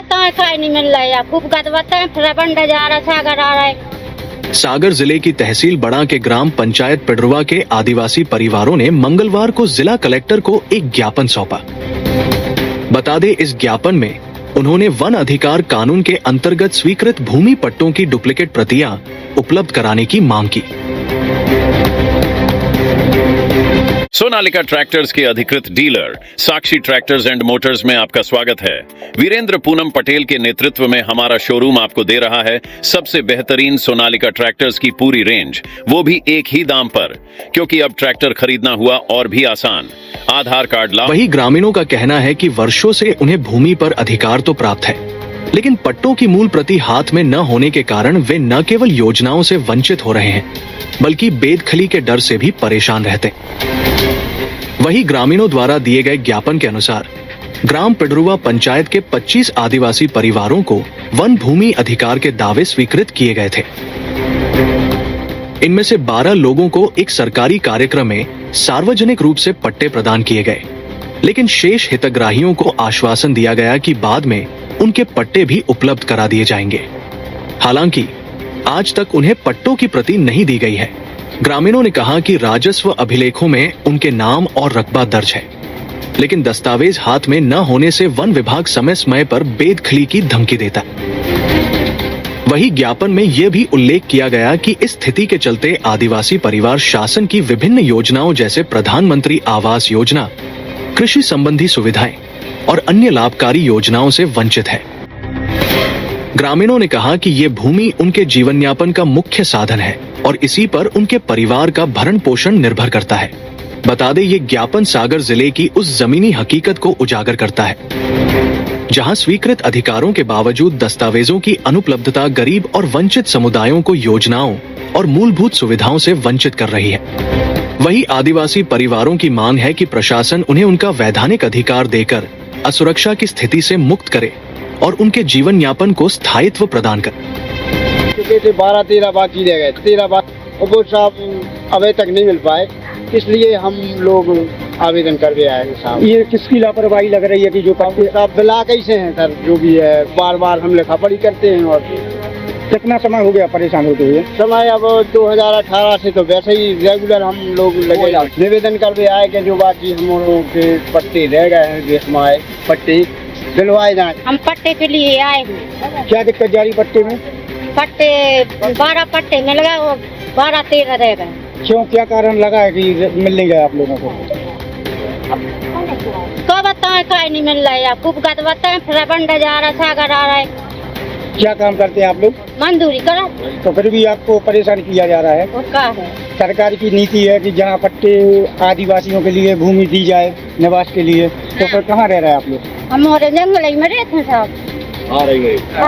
बताएं काय नहीं मिल रहा है, खूब गद बताएं फिर बंड जा रहा सागर आ रहा है। सागर जिले की तहसील बड़ा के ग्राम पंचायत पिडरुआ के आदिवासी परिवारों ने मंगलवार को जिला कलेक्टर को एक ज्ञापन सौंपा। बता दें, इस ज्ञापन में उन्होंने वन अधिकार कानून के अंतर्गत स्वीकृत भूमि पट्टों की डुप्लीकेट प्रतियां उपलब्ध कराने की मांग की। सोनालिका ट्रैक्टर्स के अधिकृत dealer Sakshi tractors and Motors में आपका स्वागत है। वीरेंद्र पूनम पटेल के नेतृत्व में हमारा शोरूम आपको दे रहा है सबसे बेहतरीन सोनालिका ट्रैक्टर्स की पूरी रेंज, वो भी एक ही दाम पर, क्योंकि अब ट्रैक्टर खरीदना हुआ और भी आसान। आधार कार्ड ला। वही ग्रामीणों का कहना है कि वर्षों से उन्हें भूमि पर अधिकार तो प्राप्त है, लेकिन पट्टों की मूल प्रति हाथ में न होने के कारण वे न केवल योजनाओं से वंचित हो रहे हैं, बल्कि बेदखली के डर से भी परेशान रहते। वही ग्रामीणों द्वारा दिए गए ज्ञापन के अनुसार ग्राम पिडरुआ पंचायत के 25 आदिवासी परिवारों को वन भूमि अधिकार के दावे स्वीकृत किए गए थे। इनमें से 12 लोगों को एक सरकारी कार्यक्रम में सार्वजनिक रूप से पट्टे प्रदान किए गए, लेकिन शेष हितग्राहियों को आश्वासन दिया गया कि बाद में उनके पट्टे भी उपलब्ध करा दिए जाएंगे। हालांकि आज तक उन्हें पट्टों की प्रति नहीं दी गई है। ग्रामीणों ने कहा कि राजस्व अभिलेखों में उनके नाम और रकबा दर्ज है, लेकिन दस्तावेज हाथ में न होने से वन विभाग समय समय पर बेदखली की धमकी देता है। वही ज्ञापन में यह भी उल्लेख किया गया कि इस स्थिति के चलते आदिवासी परिवार शासन की विभिन्न योजनाओं जैसे प्रधानमंत्री आवास योजना, कृषि संबंधी सुविधाएं और अन्य लाभकारी योजनाओं से वंचित है। ग्रामीणों ने कहा कि ये भूमि उनके जीवन यापन का मुख्य साधन है और इसी पर उनके परिवार का भरण पोषण निर्भर करता है। बता दें, ये ज्ञापन सागर जिले की उस जमीनी हकीकत को उजागर करता है जहां स्वीकृत अधिकारों के बावजूद दस्तावेजों की अनुपलब्धता गरीब और वंचित समुदायों को योजनाओं और मूलभूत सुविधाओं से वंचित कर रही है। वही आदिवासी परिवारों की मांग है कि प्रशासन उन्हें उनका वैधानिक अधिकार देकर असुरक्षा की स्थिति से मुक्त करे और उनके जीवन यापन को स्थायित्व प्रदान करे। 12-13 बाकी रह गए, 13 बाकी वो साहब अभी तक नहीं मिल पाए, इसलिए हम लोग आवेदन कर के आए साहब। ये किसकी लापरवाही लग रही है कि जो काम साहब बिला कैसे हैं सर, जो भी है बार बार हम लिखा पढ़ी करते हैं। और कितना समय हो गया परेशान होते हुए? समय अब 2018 से तो वैसे ही रेगुलर हम लोग लगे निवेदन कर के आए कि जो बाकी हम लोगों के पट्टे रह गए हैं, देश में आए पट्टे दिलवाए जाए। हम पट्टे के लिए आए हैं। क्या दिक्कत जा रही पट्टे में? पट्टे 12 पट्टे मिल गए और 12-13 रह गए। क्यों, क्या कारण लगा है कि मिल नहीं गया आप लोगों को? तो बताएं काय नहीं मिल रहा है, खूब गद बताएं फिर बंड जा रहा सागर आ रहा है। क्या काम करते हैं आप लोग? मंजूरी करा तो फिर भी आपको परेशान किया जा रहा है। और का है, सरकार की नीति है कि जहाँ पट्टे आदिवासियों के लिए भूमि दी जाए निवास के लिए, तो फिर कहाँ रह रहे हैं आप लोग? हमारे जंगल ही में रहते हैं साहब, आ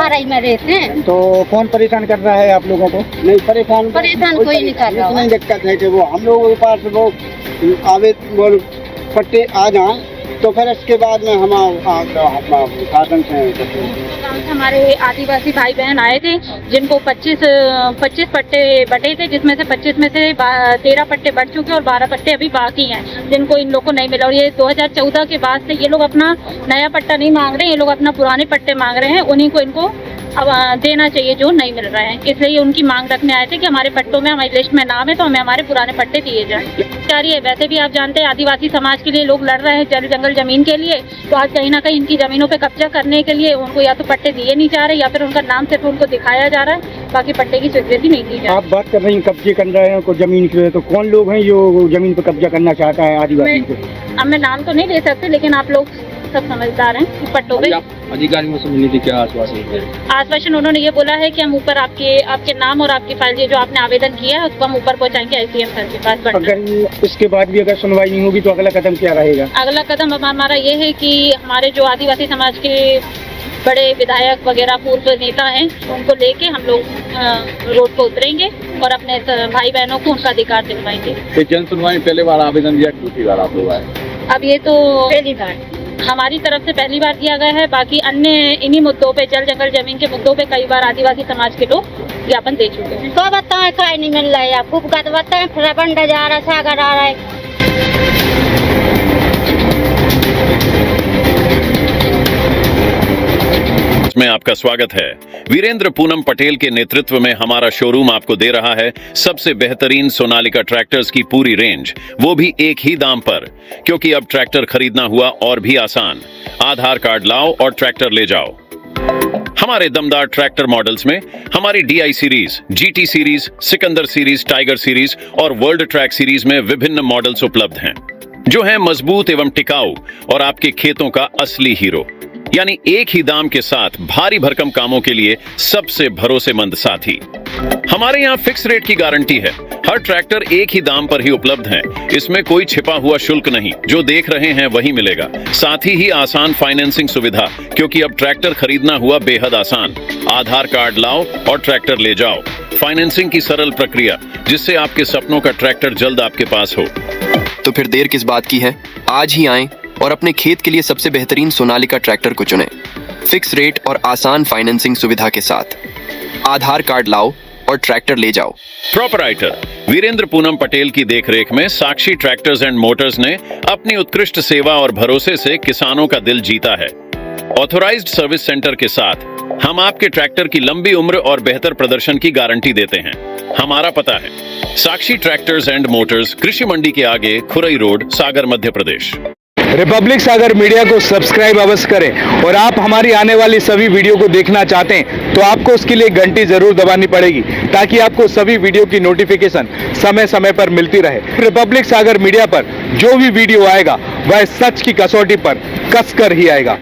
रही में रहते हैं। तो कौन परेशान कर रहा है आप लोगों को? नहीं परेशान कोई नहीं कर रहा। नहीं दिक्कत है कि वो हम लोगों के पास वो आवेदन पट्टे आ जाए तो फिर इसके बाद में हम साधन से हमारे आदिवासी भाई बहन आए थे जिनको 25 पट्टे बटे थे, जिसमें से 25 में से 13 पट्टे बट चुके और 12 पट्टे अभी बाकी हैं, जिनको इन लोग को नहीं मिला। और ये 2014 के बाद से ये लोग अपना नया पट्टा नहीं मांग रहे, ये लोग अपना पुराने पट्टे मांग रहे हैं। उन्हीं को इनको अब देना चाहिए जो नहीं मिल रहा है, इसलिए उनकी मांग रखने आए थे कि हमारे पट्टों में हमारी लिस्ट में नाम है तो हमें हमारे पुराने पट्टे दिए जाएं। जारी है, वैसे भी आप जानते हैं आदिवासी समाज के लिए लोग लड़ रहे हैं जल जंगल जमीन के लिए, तो आज कहीं ना कहीं इनकी जमीनों पे कब्जा करने के लिए उनको या तो पट्टे दिए नहीं जा रहे या फिर उनका नाम सिर्फ उनको दिखाया जा रहा है, बाकी पट्टे की स्वीकृति नहीं दी जा रही। आप बात कर रहे हैं कब्जे कर रहे हैं को जमीन के, तो कौन लोग हैं जो जमीन पर कब्जा करना चाहता है आदिवासी को? अब मैं नाम तो नहीं ले सकते, लेकिन आप लोग सब समझदार हैं कि पट्टों पे अधिकारियों से मिलने की क्या आश्वासन उन्होंने ये बोला है कि हम ऊपर आपके नाम और आपकी फाइल जो आपने आवेदन किया है उसको हम ऊपर पहुंचाएंगे एसडीएम सर के पास। अगर इसके बाद भी अगर सुनवाई नहीं होगी तो अगला कदम क्या रहेगा? अगला कदम हमारा ये है कि हमारे जो आदिवासी समाज के बड़े विधायक वगैरह पूर्व नेता हैं उनको लेके हम लोग रोड पर उतरेंगे और अपने भाई बहनों को उनका अधिकार दिलवाएंगे। जन सुनवाई पहले बार आवेदन दिया, दूसरी बार आप लोग आए? अब ये तो पहली बार हमारी तरफ से पहली बार किया गया है, बाकी अन्य इन्हीं मुद्दों पे जल जंगल जमीन के मुद्दों पे कई बार आदिवासी समाज के लोग ज्ञापन दे चुके हैं। तो बताएं काय नहीं मिल रहा है, खूब गद बताएं फिर बंड जा रहा सागर आ रहा है। में आपका स्वागत है। वीरेंद्र पूनम पटेल के नेतृत्व में हमारा शोरूम आपको दे रहा है सबसे बेहतरीन सोनालिका ट्रैक्टर्स की पूरी रेंज, वो भी एक ही दाम पर। क्योंकि अब ट्रैक्टर खरीदना हुआ और भी आसान। आधार कार्ड लाओ और ट्रैक्टर ले जाओ। हमारे दमदार ट्रैक्टर मॉडल्स में हमारी DI series, GT series, Sikandar series, tiger series और वर्ल्ड ट्रैक सीरीज में विभिन्न मॉडल्स उपलब्ध हैं, जो हैं मजबूत एवं टिकाऊ और आपके खेतों का असली हीरो। यानी एक ही दाम के साथ भारी भरकम कामों के लिए सबसे भरोसेमंद साथी। हमारे यहाँ फिक्स रेट की गारंटी है। हर ट्रैक्टर एक ही दाम पर ही उपलब्ध है। इसमें कोई छिपा हुआ शुल्क नहीं, जो देख रहे हैं वही मिलेगा। साथ ही आसान फाइनेंसिंग सुविधा, क्योंकि अब ट्रैक्टर खरीदना हुआ बेहद आसान। आधार कार्ड लाओ और ट्रैक्टर ले जाओ। फाइनेंसिंग की सरल प्रक्रिया, जिससे आपके सपनों का ट्रैक्टर जल्द आपके पास हो। तो फिर देर किस बात की है? आज ही आएं और अपने खेत के लिए सबसे बेहतरीन सोनालिका ट्रैक्टर को चुनें। फिक्स रेट और आसान फाइनेंसिंग सुविधा के साथ। आधार कार्ड लाओ और ट्रैक्टर ले जाओ। प्रोपराइटर वीरेंद्र पूनम पटेल की देखरेख में साक्षी ट्रैक्टर्स एंड मोटर्स ने अपनी उत्कृष्ट सेवा और भरोसे से किसानों का दिल जीता है। ऑथोराइज्ड सर्विस सेंटर के साथ हम आपके ट्रैक्टर की लंबी उम्र और बेहतर प्रदर्शन की गारंटी देते हैं। हमारा पता है साक्षी ट्रैक्टर्स एंड मोटर्स, कृषि मंडी के आगे, खुरई रोड, सागर, मध्य प्रदेश। रिपब्लिक सागर मीडिया को सब्सक्राइब अवश्य करें और आप हमारी आने वाली सभी वीडियो को देखना चाहते हैं तो आपको उसके लिए घंटी जरूर दबानी पड़ेगी, ताकि आपको सभी वीडियो की नोटिफिकेशन समय समय पर मिलती रहे। रिपब्लिक सागर मीडिया पर जो भी वीडियो आएगा वह सच की कसौटी पर कसकर ही आएगा।